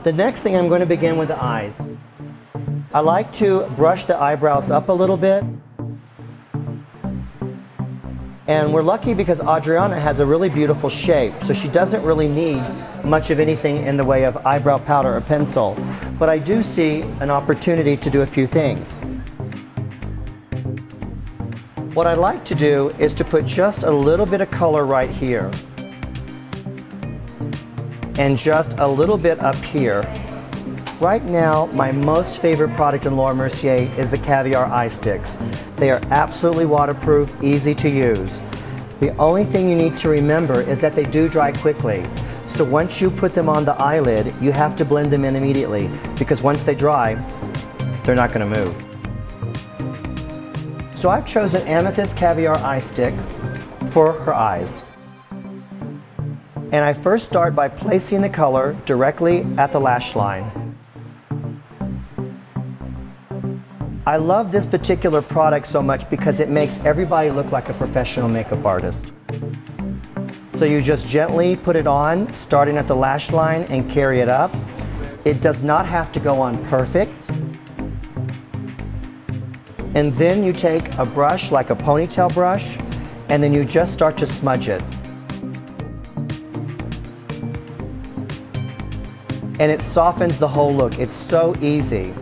The next thing, I'm going to begin with the eyes. I like to brush the eyebrows up a little bit. And we're lucky because Adriana has a really beautiful shape, so she doesn't really need much of anything in the way of eyebrow powder or pencil. But I do see an opportunity to do a few things. What I like to do is to put just a little bit of color right here. And just a little bit up here. Right now, my most favorite product in Laura Mercier is the Caviar Eye Sticks. They are absolutely waterproof, easy to use. The only thing you need to remember is that they do dry quickly. So once you put them on the eyelid, you have to blend them in immediately, because once they dry, they're not going to move. So I've chosen Amethyst Caviar Eye Stick for her eyes. And I first start by placing the color directly at the lash line. I love this particular product so much because it makes everybody look like a professional makeup artist. So you just gently put it on, starting at the lash line, and carry it up. It does not have to go on perfect. And then you take a brush, like a ponytail brush, and then you just start to smudge it. And it softens the whole look. It's so easy.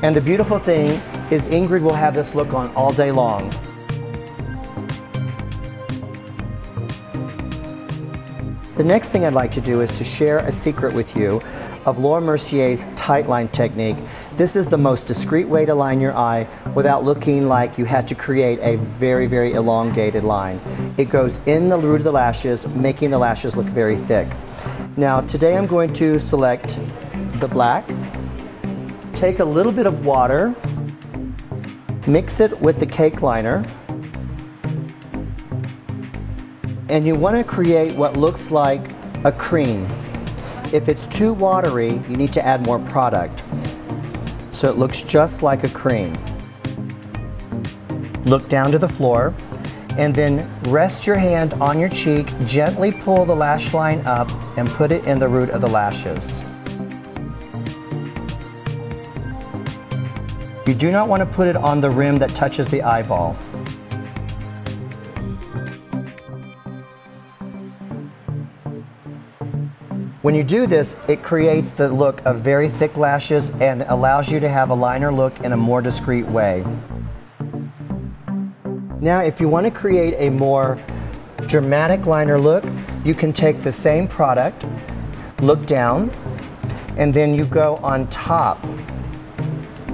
And the beautiful thing is Ingrid will have this look on all day long. The next thing I'd like to do is to share a secret with you of Laura Mercier's tight line technique. This is the most discreet way to line your eye without looking like you had to create a very, very elongated line. It goes in the root of the lashes, making the lashes look very thick. Now, today I'm going to select the black, take a little bit of water, mix it with the cake liner, and you want to create what looks like a cream. If it's too watery, you need to add more product. So it looks just like a cream. Look down to the floor, and then rest your hand on your cheek, gently pull the lash line up, and put it in the root of the lashes. You do not want to put it on the rim that touches the eyeball. When you do this, it creates the look of very thick lashes and allows you to have a liner look in a more discreet way. Now, if you want to create a more dramatic liner look, you can take the same product, look down, and then you go on top,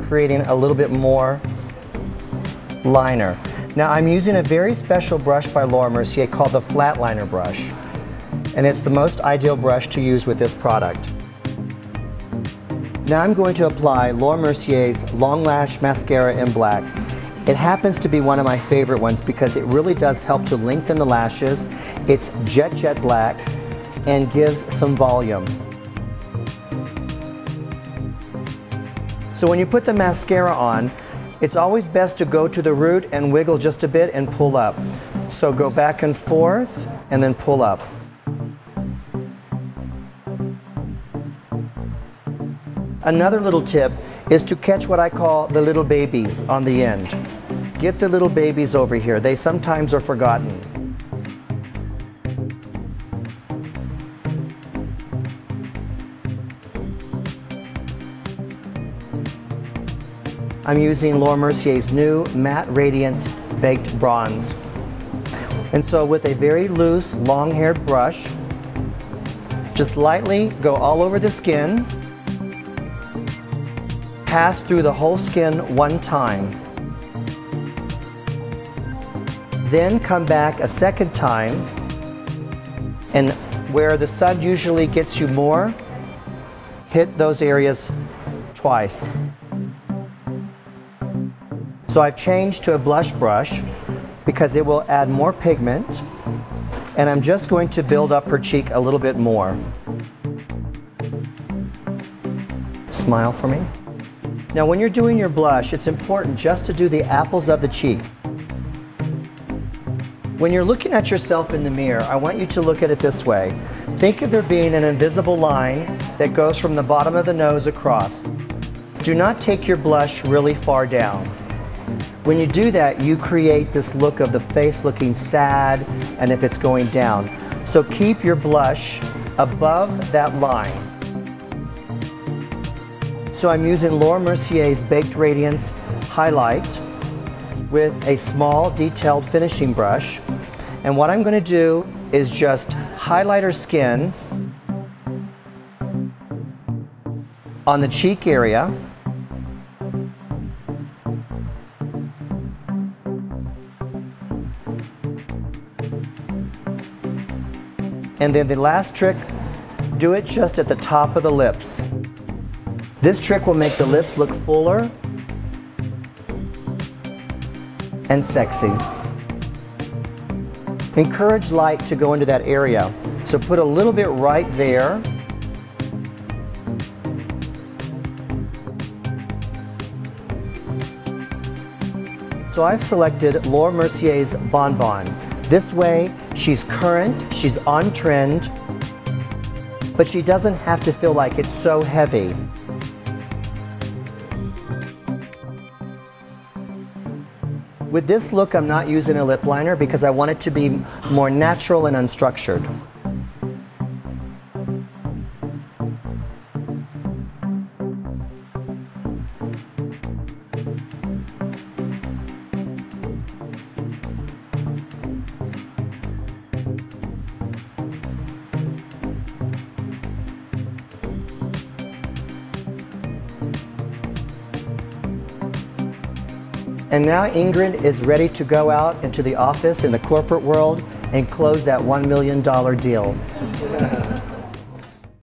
creating a little bit more liner. Now, I'm using a very special brush by Laura Mercier called the flat liner brush. And it's the most ideal brush to use with this product. Now I'm going to apply Laura Mercier's Long Lash Mascara in black. It happens to be one of my favorite ones because it really does help to lengthen the lashes. It's jet black and gives some volume. So when you put the mascara on, it's always best to go to the root and wiggle just a bit and pull up. So go back and forth and then pull up. Another little tip is to catch what I call the little babies on the end. Get the little babies over here. They sometimes are forgotten. I'm using Laura Mercier's new Matte Radiance Baked Bronze. And so with a very loose, long-haired brush, just lightly go all over the skin, pass through the whole skin one time, then come back a second time, and where the sun usually gets you more, hit those areas twice. So I've changed to a blush brush because it will add more pigment, and I'm just going to build up her cheek a little bit more. Smile for me. Now when you're doing your blush, it's important just to do the apples of the cheek. When you're looking at yourself in the mirror, I want you to look at it this way. Think of there being an invisible line that goes from the bottom of the nose across. Do not take your blush really far down. When you do that, you create this look of the face looking sad and if it's going down. So keep your blush above that line. So I'm using Laura Mercier's Baked Radiance highlight with a small detailed finishing brush. And what I'm going to do is just highlight her skin on the cheek area. And then the last trick, do it just at the top of the lips. This trick will make the lips look fuller and sexy. Encourage light to go into that area. So put a little bit right there. So I've selected Laura Mercier's Bon Bon. This way, she's current, she's on trend, but she doesn't have to feel like it's so heavy. With this look, I'm not using a lip liner because I want it to be more natural and unstructured. And now Ingrid is ready to go out into the office in the corporate world and close that $1 million deal.